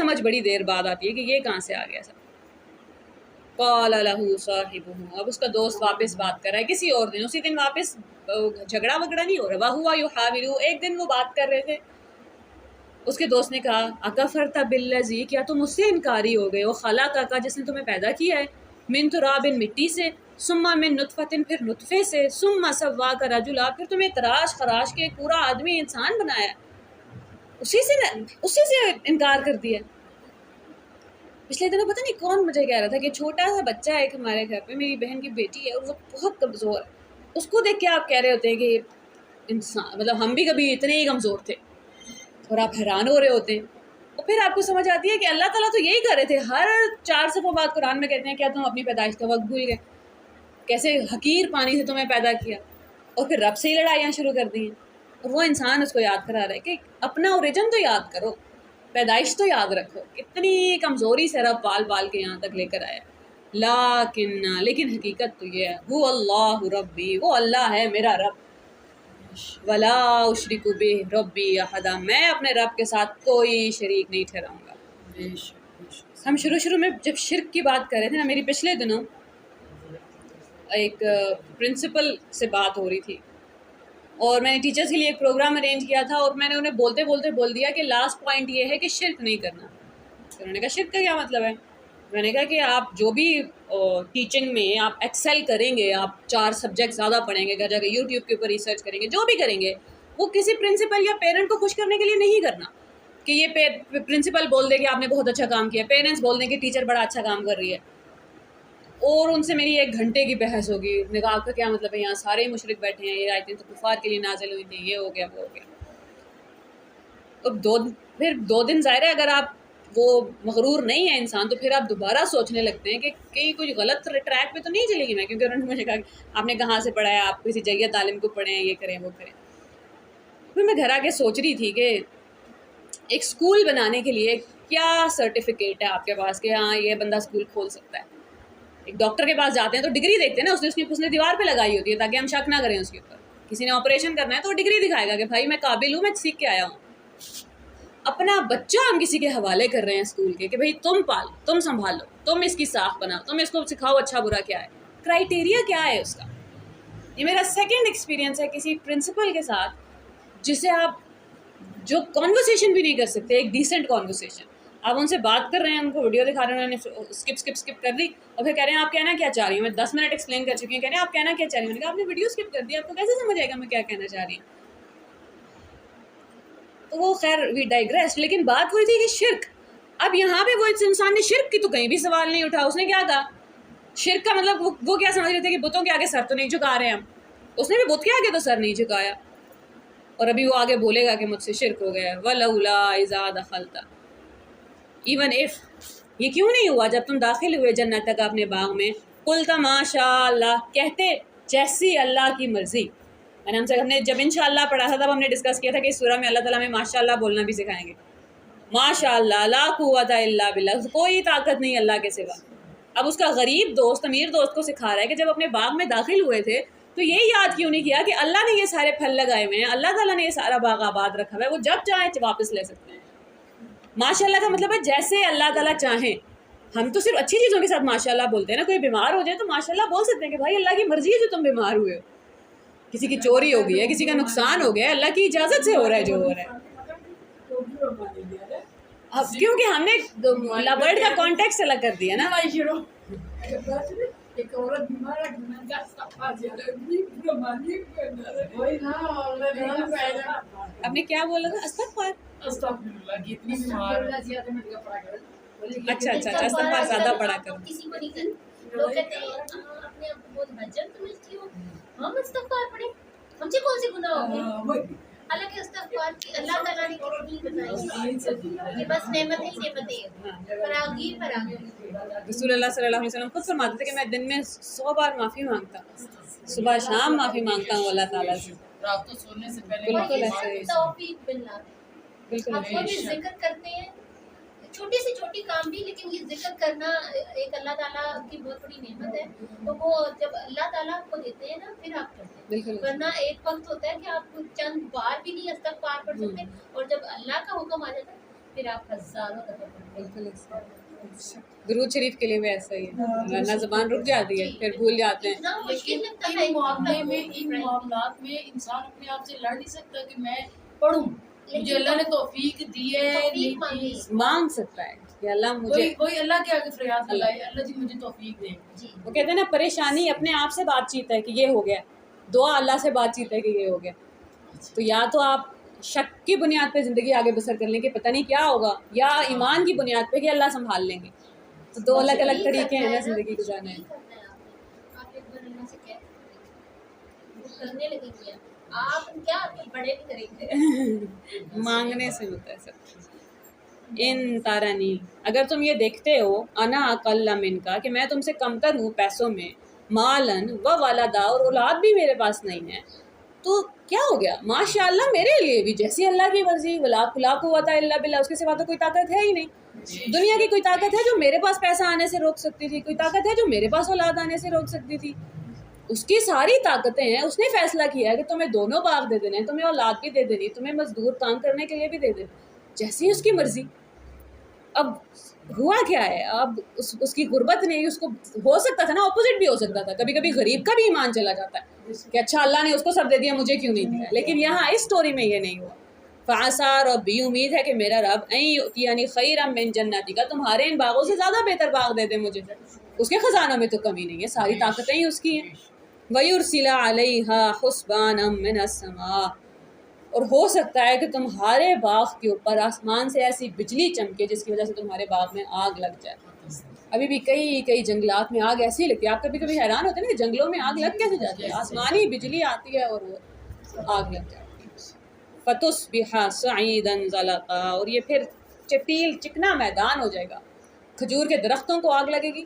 سمجھ بڑی دیر بعد آتی ہے کہ یہ کہاں سے آ گیا سب. قال له صاحبه, اب اس کا دوست واپس بات کر رہا ہے کسی اور دن, اسی دن واپس جھگڑا وگڑا نہیں ہو رہا. وهو يحاول, ایک دن وہ بات کر رہے تھے, اس کے دوست نے کہا اکفرت بالذی, کیا تم اس سے انکاری ہو گئے ہو, خلقک, جس نے تمہیں پیدا کیا ہے, من تراب, مٹی سے, ثم من نطفۃ, پھر نطفے سے, ثم سواک رجلا, پھر تمہیں تراش خراش کے پورا آدمی انسان بنایا, اسی سے انکار کر دیا. پچھلے دنوں پتہ نہیں کون مجھے کہہ رہا تھا کہ چھوٹا سا بچہ ہے ایک ہمارے گھر پہ, میری بہن کی بیٹی ہے, اور وہ بہت کمزور ہے, اس کو دیکھ کے آپ کہہ رہے ہوتے ہیں کہ انسان, مطلب ہم بھی کبھی اتنے ہی کمزور تھے, اور آپ حیران ہو رہے ہوتے ہیں. اور پھر آپ کو سمجھ آتی ہے کہ اللہ تعالیٰ تو یہی کر رہے تھے, ہر 4 صفحوں بعد قرآن میں کہتے ہیں کیا تم اپنی پیدائش کا وقت بھول گئے, کیسے حقیر پانی سے تمہیں پیدا کیا, اور پھر رب سے ہی لڑائیاں شروع کر دی ہیں. اور وہ انسان اس کو یاد کرا رہا ہے کہ اپنا اوریجن تو یاد کرو, پیدائش تو یاد رکھو, کتنی کمزوری سے رب پال پال کے یہاں تک لے کر آیا. لیکن حقیقت تو یہ ہے, وہ اللہ ربی, وہ اللہ ہے میرا رب, ولا اشرک بہ ربی احدا, میں اپنے رب کے ساتھ کوئی شریک نہیں ٹھہراؤں گا. ہم شروع میں جب شرک کی بات کر رہے تھے نا, میری پچھلے دنوں ایک پرنسپل سے بات ہو رہی تھی, اور میں نے ٹیچرز کے لیے ایک پروگرام ارینج کیا تھا, اور میں نے انہیں بولتے بولتے بول دیا کہ لاسٹ پوائنٹ یہ ہے کہ شرک نہیں کرنا. انہوں نے کہا شرک کا کیا مطلب ہے؟ میں نے کہا کہ آپ جو بھی ٹیچنگ میں آپ ایکسل کریں گے, آپ 4 سبجیکٹ زیادہ پڑھیں گے, گھر جا کے یوٹیوب کے اوپر ریسرچ کریں گے, جو بھی کریں گے, وہ کسی پرنسپل یا پیرنٹ کو خوش کرنے کے لیے نہیں کرنا کہ یہ پرنسپل بول دے کہ آپ نے بہت اچھا کام کیا, پیرنٹس بول دیں کہ ٹیچر بڑا اچھا کام کر رہی ہے. اور ان سے میری 1 گھنٹے کی بحث ہوگی. نے کہا آپ کا کیا مطلب ہے, یہاں سارے ہی مشرک بیٹھے ہیں, یہ آیتیں تو کفار کے لیے نازل ہوئی تھیں, یہ ہو گیا وہ ہو گیا. اب پھر 2 دن ظاہر ہے اگر آپ وہ مغرور نہیں ہے انسان, تو پھر آپ دوبارہ سوچنے لگتے ہیں کہ کہیں کوئی غلط ٹریک پہ تو نہیں چلے گی میں, کیونکہ انہوں نے مجھے کہا کہ آپ نے کہاں سے پڑھا ہے, آپ کسی جیت عالم کو پڑھیں, یہ کریں وہ کریں. پھر میں گھر آ کے سوچ رہی تھی کہ ایک اسکول بنانے کے لیے کیا سرٹیفکیٹ ہے آپ کے پاس کہ ہاں یہ بندہ اسکول کھول سکتا ہے. ایک ڈاکٹر کے پاس جاتے ہیں تو ڈگری دیکھتے ہیں نا, اس نے دیوار پہ لگائی ہوتی ہے تاکہ ہم شک نہ کریں اس کے اوپر. کسی نے آپریشن کرنا ہے تو وہ ڈگری دکھائے گا کہ بھائی میں قابل ہوں, میں سیکھ کے آیا ہوں. اپنا بچہ ہم کسی کے حوالے کر رہے ہیں اسکول کے کہ بھائی تم پال, تم سنبھالو, تم اس کی ساکھ بناؤ, تم اس کو سکھاؤ اچھا برا کیا ہے, کرائیٹیریا کیا ہے اس کا. یہ میرا 2nd ایکسپیرینس ہے کسی پرنسپل کے ساتھ جسے آپ جو کانورسیشن بھی نہیں کر سکتے, ایک ڈیسنٹ کانورسیشن. آپ ان سے بات کر رہے ہیں, ان کو ویڈیو دکھا رہے ہیں, انہوں نے اسکپ کر دی, اور پھر کہہ رہے ہیں آپ کہنا کیا چاہ رہی ہوں. میں 10 منٹ ایکسپلین کر چکی ہوں, کہہ رہے ہیں آپ کہنا کیا چاہ رہی ہوں. میں نے کہا آپ نے ویڈیو اسکپ کر دی, آپ کو کیسے سمجھ آئے گا میں کیا کہنا چاہ رہی ہوں. تو وہ خیر وی ڈائگریس, لیکن بات ہوئی تھی کہ شرک. اب یہاں پہ وہ انسان نے شرک کی تو کہیں بھی سوال نہیں اٹھا. اس نے کیا کہا, شرک کا مطلب وہ کیا سمجھ رہے تھے کہ بتوں کے آگے سر تو نہیں جھکا رہے ہم. اس نے بھی بت کے آگے تو سر نہیں جھکایا, اور ابھی وہ آگے بولے گا کہ مجھ سے شرک ہو گیا. وَلَوْلَا إِذَا دَخَلْتَ, ایون اف, یہ کیوں نہیں ہوا جب تم داخل ہوئے جنت تک اپنے باغ میں, قُلْتَ مَا شَاءَ اللَّهُ, کہتے جیسی اللہ کی مرضی. ہم نے جب انشاءاللہ پڑھا تھا تب ہم نے ڈسکس کیا تھا کہ اس سورہ میں اللہ تعالیٰ ہمیں ماشاءاللہ بولنا بھی سکھائیں گے. ماشاءاللہ لا قوت الا باللہ, کوئی طاقت نہیں اللہ کے سوا. اب اس کا غریب دوست, امیر دوست کو سکھا رہا ہے کہ جب اپنے باغ میں داخل ہوئے تھے تو یہ یاد کیوں نہیں کیا کہ اللہ نے یہ سارے پھل لگائے ہوئے ہیں, اللہ تعالیٰ نے یہ سارا باغ آباد رکھا ہوا ہے, وہ جب چاہیں واپس لے سکتے ہیں. ماشاءاللہ کا مطلب ہے جیسے اللہ تعالیٰ چاہیں. ہم تو صرف اچھی چیزوں کے ساتھ ماشاءاللہ بولتے ہیں نا, کوئی بیمار ہو جائے تو ماشاءاللہ بول سکتے ہیں کہ بھائی اللہ کی مرضی ہے جو تم بیمار ہوئے ہو. کسی کی چوری ہو گئی ہے, کسی کا نقصان ہو گیا ہے, اللہ کی اجازت سے ہو رہا ہے جو ہو رہا ہے. اب کیونکہ ہم نے ورڈ کا کانٹیکسٹ الگ کر دیا نا. آپ نے کیا بولا تھا, استغفار. اچھا استغفار زیادہ پڑھا کرو. کسی کو نہیں کرنا, لوگ کہتے ہیں اپنے آپ کو بہت بھجن سمجھتی ہو, ہم استغفار پڑھیں, ہم سے کون سے گناہ ہو گئے. حالانکہ استغفار کی اللہ تعالیٰ نے کتنی بتائی کہ بس نعمت ہی نعمتیں, فراغی فراغی. رسول اللہ صلی اللہ علیہ وسلم خود فرماتے تھے کہ میں دن میں 100 بار معافی مانگتا ہوں, صبح شام معافی مانگتا ہوں اللہ تعالیٰ سے. رات کو سونے سے پہلے بالکل ایسے ہی, توفیق باللہ. بالکل ہم کوئی بھی ذکر کرتے ہیں, چھوٹی سے چھوٹی کام بھی, لیکن یہ ذکر کرنا ایک اللہ تعالیٰ کی بہت بڑی نعمت ہے. تو وہ جب اللہ تعالیٰ کو دیتے ہیں نا پھر آپ کرتے ہیں, ورنہ ایک وقت ہوتا ہے کہ آپ چند بار بھی نہیں استغفار پڑھ سکتے, اور جب اللہ کا حکم آ جاتا ہے پھر آپ ہزاروں دفعہ پڑھیں. درود شریف کے لیے بھی ایسا ہی ہے, ورنہ زبان رک جاتی ہے, پھر بھول جاتے ہیں. اتنا مشکل لیکن لگتا ہے ان معاملے میں ان معاملات میں انسان اپنے آپ سے لڑ نہیں سکتا کہ میں پڑھوں, مجھے اللہ نے توفیق دی ہے, توفیق مانگی. مانگ سکتا ہے کہ اللہ مجھے, کوئی اللہ کے آگے فریاد لگائے, اللہ جی مجھے توفیق دے. جی وہ کہتے ہیں نا پریشانی اپنے آپ سے بات چیت ہے کہ یہ ہو گیا, دعا اللہ سے بات چیت ہے کہ یہ ہو گیا. تو یا تو آپ شک کی بنیاد پہ زندگی آگے بسر کر لیں کہ پتہ نہیں کیا ہوگا, یا ایمان کی بنیاد پہ کہ اللہ سنبھال لیں گے. تو دو الگ الگ طریقے ہیں نا زندگی گزارنے کے. آپ ایک بار اللہ سے کہہ کرنے لگیں گے, آپ کیا بڑے بھی کریں گے. مانگنے سے ہوتا ہے سب چیز. ان تارانی, اگر تم یہ دیکھتے ہو انا اقل من کا کہ میں تم سے کم تر ہوں پیسوں میں, مالن و والدا, اور اولاد بھی میرے پاس نہیں ہے, تو کیا ہو گیا, ماشاء اللہ میرے لیے بھی جیسی اللہ کی مرضی, ولا قوت الا باللہ, اس کے سوا تو کوئی طاقت ہے ہی نہیں. دنیا کی کوئی طاقت ہے جو میرے پاس پیسہ آنے سے روک سکتی تھی؟ کوئی طاقت ہے جو میرے پاس اولاد آنے سے روک سکتی تھی؟ اس کی ساری طاقتیں ہیں, اس نے فیصلہ کیا ہے کہ تمہیں دونوں باغ دے دینے ہیں, تمہیں اولاد بھی دے دینی, تمہیں مزدور کام کرنے کے لیے بھی دے دینا, جیسی اس کی مرضی. اب ہوا کیا ہے, اب اس کی غربت نہیں, اس کو ہو سکتا تھا نا اپوزٹ بھی ہو سکتا تھا, کبھی کبھی غریب کا بھی ایمان چلا جاتا ہے کہ اچھا اللہ نے اس کو سب دے دیا, مجھے کیوں نہیں دیا. لیکن یہاں اس سٹوری میں یہ نہیں ہوا. فآثار, اور بھی امید ہے کہ میرا رب یعنی خیرا من جنتی کا, تمہارے ان باغوں سے زیادہ بہتر باغ دے دے مجھے. اس کے خزانوں میں تو کمی نہیں ہے, ساری طاقتیں ہی اس کی ہیں. وَيُرْسِلَ عَلَيْهَا حُسْبَانًا مِّنَ السَّمَاءِ, اور ہو سکتا ہے کہ تمہارے باغ کے اوپر آسمان سے ایسی بجلی چمکے جس کی وجہ سے تمہارے باغ میں آگ لگ جائے. ابھی بھی کئی جنگلات میں آگ ایسی لگتی ہے, آپ کبھی کبھی حیران ہوتے ہیں نا کہ جنگلوں میں آگ لگ کیسے جاتی ہے, آسمانی بجلی آتی ہے اور وہ آگ لگ جاتی ہے. فَتُصْبِحَ صَعِيدًا زَلَقًا, اور یہ پھر چٹیل چکنا میدان ہو جائے گا. کھجور کے درختوں کو آگ لگے گی,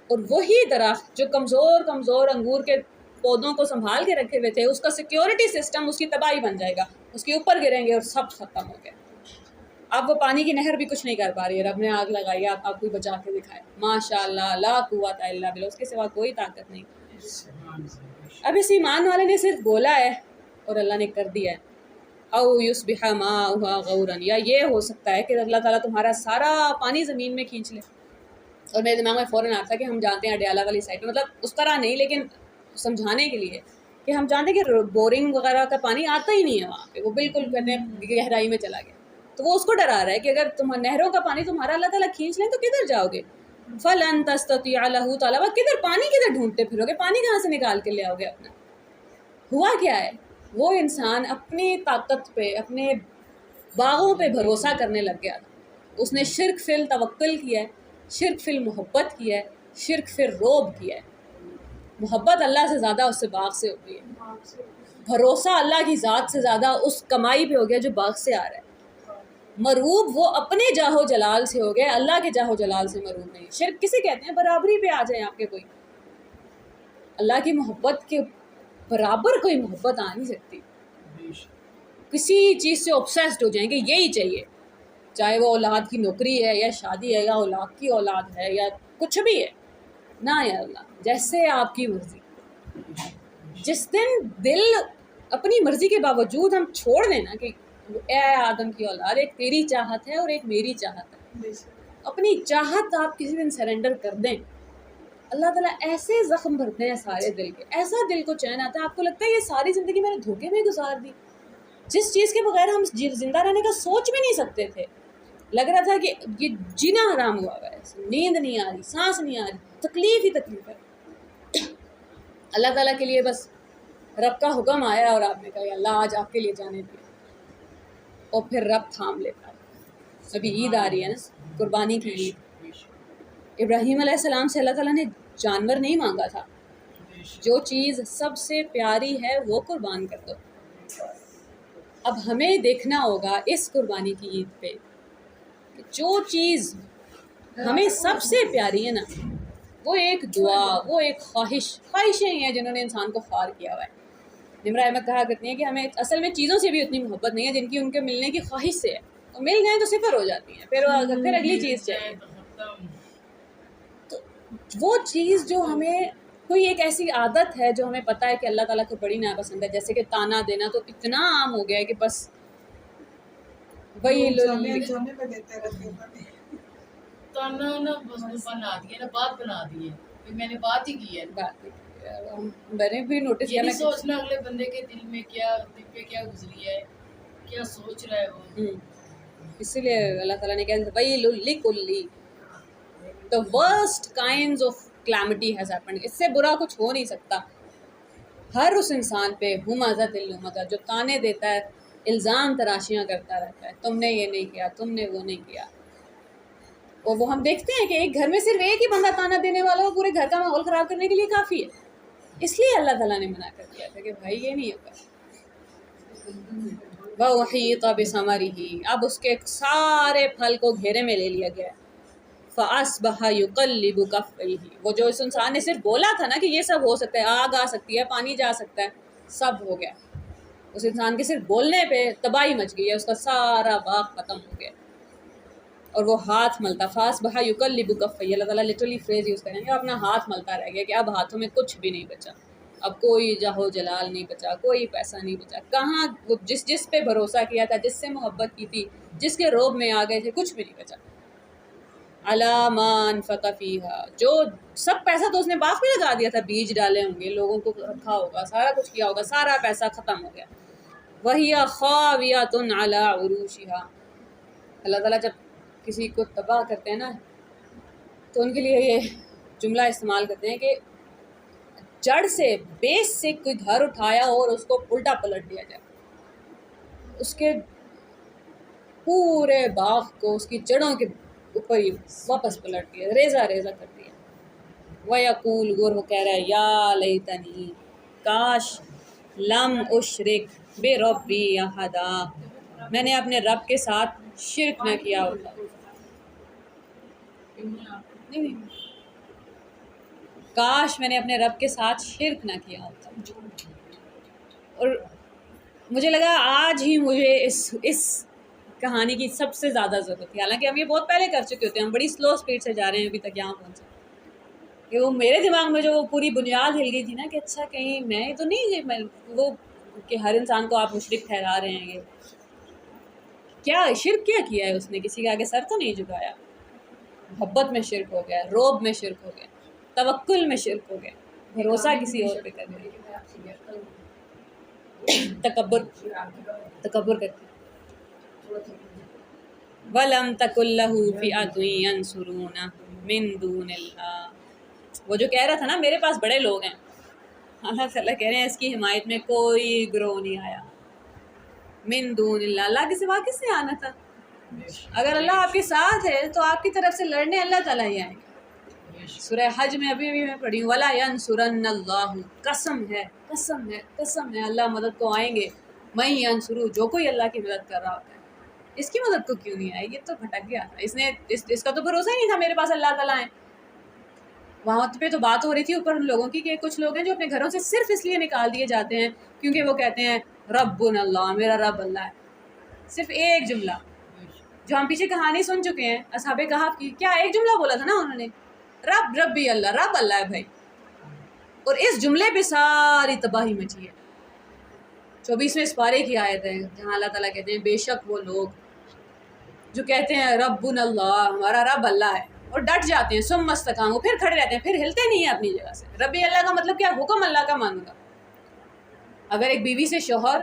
اور وہی درخت جو کمزور انگور کے پودوں کو سنبھال کے رکھے ہوئے تھے, اس کا سیکیورٹی سسٹم اس کی تباہی بن جائے گا, اس کے اوپر گریں گے اور سب ختم ہو گئے. اب وہ پانی کی نہر بھی کچھ نہیں کر پا رہی ہے, رب نے آگ لگائی, آپ کوئی بچا کے دکھائے. ماشاء اللہ لا قوت الا باللہ, اس کے سوا کوئی طاقت نہیں. اب اس ایمان والے نے صرف بولا ہے اور اللہ نے کر دیا ہے. او یصبح ماؤها غورا, یا یہ ہو سکتا ہے کہ اللہ تعالیٰ تمہارا سارا پانی زمین میں کھینچ لے. اور میرے دماغ میں فوراً آتا ہے کہ ہم جانتے ہیں اڈیالہ والی سائڈ میں, مطلب اس طرح نہیں لیکن سمجھانے کے لیے کہ ہم جانتے ہیں کہ بورنگ وغیرہ کا پانی آتا ہی نہیں ہے وہاں پہ, وہ بالکل کہتے ہیں گہرائی میں چلا گیا. تو وہ اس کو ڈرا رہا ہے کہ اگر نہروں کا پانی تمہارا اللہ تعالیٰ کھینچ لیں تو کدھر جاؤ گے. فَلَن تَسْتَطِيعَ لَهُ طَلَبًا, کدھر پانی ڈھونڈتے پھرو گے, پانی کہاں سے نکال کے لے آؤ گے اپنا. ہوا کیا ہے, وہ انسان اپنی طاقت پہ, اپنے باغوں پہ بھروسہ کرنے لگ گیا تھا. اس نے شرک فی التوکل کیا ہے, شرک فی المحبت کیا ہے, شرک فی الرعب کیا ہے. محبت اللہ سے زیادہ اس سے باغ سے ہوتی ہے, بھروسہ اللہ کی ذات سے زیادہ اس کمائی پہ ہو گیا جو باغ سے آ رہا ہے. مرعوب وہ اپنے جاہو جلال سے ہو گئے, اللہ کے جاہو جلال سے مرعوب نہیں. شرک کسے کہتے ہیں, برابری پہ آ جائیں آپ کے کوئی, اللہ کی محبت کے برابر کوئی محبت آ نہیں سکتی. کسی چیز سے obsessed ہو جائیں کہ یہی چاہیے, چاہے وہ اولاد کی نوکری ہے یا شادی ہے یا اولاد کی اولاد ہے یا کچھ بھی ہے. نہ یا اللہ, جیسے آپ کی مرضی. جس دن دل اپنی مرضی کے باوجود ہم چھوڑ دیں نا کہ اے آدم کی اولاد, ایک تیری چاہت ہے اور ایک میری چاہت ہے, اپنی چاہت آپ کسی دن سرنڈر کر دیں, اللہ تعالیٰ ایسے زخم بھرتے ہیں سارے دل کے, ایسا دل کو چین آتا ہے, آپ کو لگتا ہے یہ ساری زندگی میں نے دھوکے میں گزار دی, جس چیز کے بغیر ہم زندہ رہنے کا سوچ بھی نہیں سکتے تھے. لگ رہا تھا کہ یہ جینا حرام ہوا ہے, نیند نہیں آ رہی, سانس نہیں آ رہی, تکلیف ہی تکلیف ہے. اللہ تعالیٰ کے لیے بس رب کا حکم آیا اور آپ نے کہا اللہ آج آپ کے لیے جانے دیا, اور پھر رب تھام لیتا ہے. ابھی عید آ رہی ہے نا, قربانی کی عید. ابراہیم علیہ السلام سے اللہ تعالیٰ نے جانور نہیں مانگا تھا, جو چیز سب سے پیاری ہے وہ قربان کر دو. اب ہمیں دیکھنا ہوگا اس قربانی کی عید پہ کہ جو چیز ہمیں سب سے پیاری ہے نا, وہ ایک دعا, وہ ایک خواہشیں ہی ہیں جنہوں نے انسان کو خوار کیا ہوا ہے. نمرہ احمد کہا کرتی ہیں کہ ہمیں اصل میں چیزوں سے بھی اتنی محبت نہیں ہے جن کی ان کے ملنے کی خواہش سے ہے. تو مل گئے تو صفر ہو جاتی ہیں, پھر اگلی چیز چاہیے. تو وہ چیز جو ہمیں کوئی ایک ایسی عادت ہے جو ہمیں پتہ ہے کہ اللہ تعالیٰ کو بڑی ناپسند ہے, جیسے کہ تانا دینا تو اتنا عام ہو گیا ہے کہ بس وہی انسانے پہ دیتے رہتے ہیں تانا نا بس بنا دیے نا، بات بنا دی ہے کہ میں نے بات ہی کی ہے. میں نے بھی نوٹس یہ کیا نہیں سوچنا اگلے بندے کے دل میں کیا، دل پہ کیا گزری ہے، کیا سوچ رہا ہے وہ. اسی لیے اللہ تعالیٰ نے کہا وَيْلٌ لِكُلِّ the worst kinds of calamity has happened. اس سے برا کچھ ہو نہیں سکتا. ہر اس انسان پہ ہمزۃ اللمزہ جو تانے دیتا ہے، الزام تراشیاں کرتا رہتا ہے، تم نے یہ نہیں کیا، تم نے وہ نہیں کیا. اور وہ ہم دیکھتے ہیں کہ ایک گھر میں صرف ایک ہی بندہ تانا دینے والا ہو، پورے گھر کا ماحول خراب کرنے کے لیے کافی ہے. اس لیے اللہ تعالیٰ نے منع کر دیا تھا کہ بھائی یہ نہیں ہوگا. وَأُحِيطَ بِثَمَرِهِ اب اس کے سارے پھل کو گھیرے میں لے لیا گیا. فَأَصْبَحَ يُقَلِّبُ كَفَّيْهِ وہ جو اس انسان نے صرف بولا تھا نا کہ یہ سب ہو سکتا ہے، آگ آ سکتی ہے، پانی جا سکتا ہے، سب ہو گیا. اس انسان کے صرف بولنے پہ تباہی مچ گئی ہے، اس کا سارا باغ ختم ہو گیا. اور وہ ہاتھ ملتا، فَأَصْبَحَ يُقَلِّبُ كَفَّيْهِ اللہ تعالیٰ لٹرلی فریز یوز کریں گے، اپنا ہاتھ ملتا رہ گیا کہ اب ہاتھوں میں کچھ بھی نہیں بچا، اب کوئی جاہو جلال نہیں بچا، کوئی پیسہ نہیں بچا. کہاں وہ جس پہ بھروسہ کیا تھا، جس سے محبت کی تھی، جس کے روب میں آ گئے تھے، کچھ بھی نہیں بچا. عَلَىٰ مَا أَنفَقَ فِيهَا جو سب پیسہ تو اس نے باغ میں لگا دیا تھا، بیج ڈالے ہوں گے، لوگوں کو رکھا ہوگا، سارا کچھ کیا ہوگا، سارا پیسہ ختم ہو گیا. وَهِيَ خَاوِيَةٌ عَلَىٰ عُرُوشِهَا اللہ تعالیٰ جب کسی کو تباہ کرتے ہیں نا تو ان کے لیے یہ جملہ استعمال کرتے ہیں کہ جڑ سے، بیس سے کوئی گھر اٹھایا ہو اور اس کو الٹا پلٹ دیا جائے، اس کے پورے باغ کو اس کی جڑوں کے اوپر ہی واپس پلٹ دیا، ریزہ ریزہ کر دیا. وَيَقُولُ اور وہ کہہ رہا ہے یا لیتنی کاش لم اشرک بربی احدا میں نے اپنے رب کے ساتھ شرک نہ کیا ہوتا. نہیں، کاش میں نے اپنے رب کے ساتھ شرک نہ کیا ہوتا. اور مجھے لگا آج ہی مجھے اس کہانی کی سب سے زیادہ ضرورت تھی، حالانکہ ہم یہ بہت پہلے کر چکے ہوتے ہیں، ہم بڑی سلو سپیڈ سے جا رہے ہیں ابھی تک یہاں پہنچے. کہ وہ میرے دماغ میں جو وہ پوری بنیاد ہل گئی تھی نا کہ اچھا کہیں میں تو نہیں وہ کہ ہر انسان کو آپ مشرک ٹھہرا رہے ہیں، یہ کیا شرک کیا ہے اس نے، کسی کے آگے سر تو نہیں جھکایا. محبت میں شرک ہو گیا، روب میں شرک ہو گیا، توکل میں شرک ہو گیا، بھروسہ کسی اور پہ کر دیا، تکبر کرتے. وَلَمْ تَكُنْ لَهُ فِئَةٌ يَنْصُرُونَهُ مِنْ دُونِ اللَّهِ وہ جو کہہ رہا تھا نا میرے پاس بڑے لوگ ہیں، اللہ تعالیٰ کہہ رہے ہیں اس کی حمایت میں کوئی گروہ نہیں آیا. من دون اللہ اللہ کے سوا کس نے آنا تھا؟ اگر اللہ آپ کے ساتھ ہے تو آپ کی طرف سے لڑنے اللہ تعالیٰ ہی آئیں گے. سورہ حج میں ابھی میں پڑھی ہوں وَلَا يَنْصُرَنَّ اللَّهُ قسم ہے قسم ہے قسم ہے اللہ مدد کو آئیں گے. مَن يَنْصُرُ جو کوئی اللہ کی مدد کر رہا ہوتا ہے، اس کی مدد کو کیوں نہیں آئے؟ یہ تو بھٹک گیا تھا، اس نے اس کا تو بھروسہ ہی نہیں تھا میرے پاس اللہ تعالیٰ ہیں. وہاں پہ تو بات ہو رہی تھی اوپر ان لوگوں کی کہ کچھ لوگ ہیں جو اپنے گھروں سے صرف اس لیے نکال دیے جاتے ہیں کیونکہ وہ کہتے ہیں ربنا اللہ، میرا رب اللہ ہے. صرف ایک جملہ جو ہم پیچھے کہانی سن چکے ہیں اصحاب کہف کی، کیا ایک جملہ بولا تھا نا انہوں نے، ربی اللہ، رب اللہ ہے بھائی. اور اس جملے پہ ساری تباہی مچی ہے. 24ویں سپارے کی آیت ہے جہاں اللہ تعالیٰ کہتے ہیں بے شک وہ لوگ جو کہتے ہیں ربنا اللہ، ہمارا رب اللہ ہے، اور ڈٹ جاتے ہیں، ثم استقاموا پھر کھڑے رہتے ہیں، پھر ہلتے نہیں ہیں اپنی جگہ سے. ربی اللہ کا مطلب کیا؟ حکم اللہ کا مانوں گا. اگر ایک بیوی سے شوہر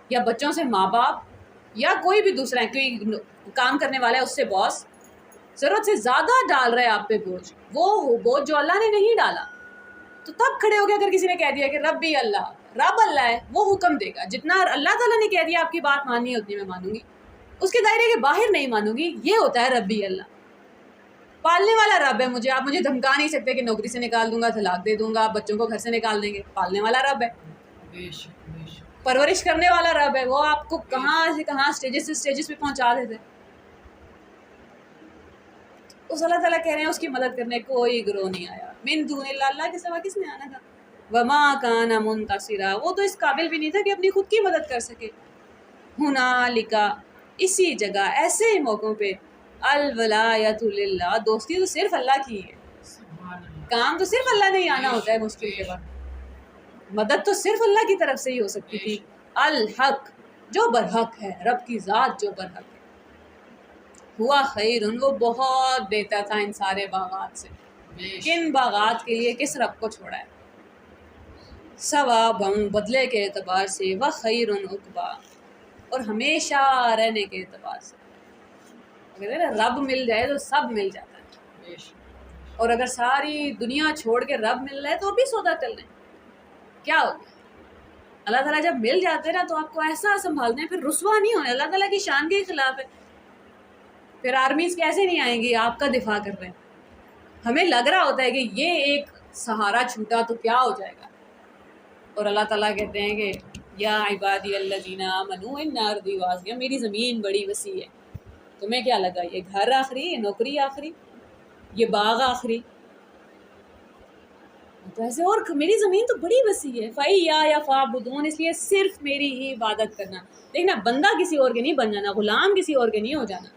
یا بچوں سے ماں باپ یا کوئی بھی دوسرا کوئی کام کرنے والا ہے اس سے باس ضرورت سے زیادہ ڈال رہا ہے آپ پہ بوجھ، وہ بوجھ جو اللہ نے نہیں ڈالا، تو تب کھڑے ہو گئے. اگر کسی نے کہہ دیا کہ ربی اللہ، رب اللہ ہے، وہ حکم دے گا. جتنا اللہ تعالیٰ نے کہہ دیا آپ کی بات ماننی ہے اتنی میں مانوں گی، اس کے دائرے کے باہر نہیں مانوں گی. یہ ہوتا ہے ربی اللہ. پالنے والا رب ہے مجھے، آپ مجھے دھمکا نہیں سکتے کہ نوکری سے نکال دوں گا، طلاق دے دوں گا، بچوں کو گھر سے نکال دیں گے. پالنے والا رب ہے، پرورش کرنے والا رب ہے، وہ آپ کو کہاں سے کہاں اسٹیجز سے اسٹیجز پہ پہنچا دیتے. اس اللہ تعالیٰ کہہ رہے ہیں اس کی مدد کرنے کوئی گروہ نہیں آیا. من دون اللہ اللہ کے سوا کس نے آنا تھا؟ وما کان منتصرا وہ تو اس قابل بھی نہیں تھا کہ اپنی خود کی مدد کر سکے. ہنالک اسی جگہ ایسے ہی موقعوں پہ الولایۃ للہ دوستی تو صرف اللہ کی ہے. کام تو صرف اللہ نے ہی آنا ہوتا ہے مشکل کے وقت. مدد تو صرف اللہ کی طرف سے ہی ہو سکتی تھی. الحق جو برحق ہے، رب کی ذات جو برحق ہے. ہوا خیر، وہ بہت دیتا تھا ان سارے باغات سے. کن باغات کے لیے کس رب کو چھوڑا ہے؟ ثواباً بدلے کے اعتبار سے، وخیر عقبا اور ہمیشہ رہنے کے اعتبار سے. اگر رب مل جائے تو سب مل جاتا ہے، اور اگر ساری دنیا چھوڑ کے رب مل رہا ہے تو بھی سودا کر لیں، کیا ہو گیا؟ اللہ تعالیٰ جب مل جاتے ہیں نا تو آپ کو ایسا سنبھالنا ہے، پھر رسوا نہیں ہونے. اللہ تعالیٰ کی شان کے خلاف ہے، پھر آرمیز کیسے نہیں آئیں گی آپ کا دفاع کر رہے ہیں. ہمیں لگ رہا ہوتا ہے کہ یہ ایک سہارا چھوٹا تو کیا ہو جائے گا، اور اللہ تعالیٰ کہتے ہیں کہ یا عبادی الذین آمنوا ان ارضی واسعہ، میری زمین بڑی وسیع ہے. تمہیں کیا لگا یہ گھر آخری، یہ نوکری آخری، یہ باغ آخری؟ تو ایسے، اور میری زمین تو بڑی وسیع ہے. فَإِيَّايَ فَاعْبُدُونِ، اس لیے صرف میری ہی عبادت کرنا. دیکھنا، بندہ کسی اور کے نہیں بن جانا، غلام کسی اور کے نہیں ہو جانا.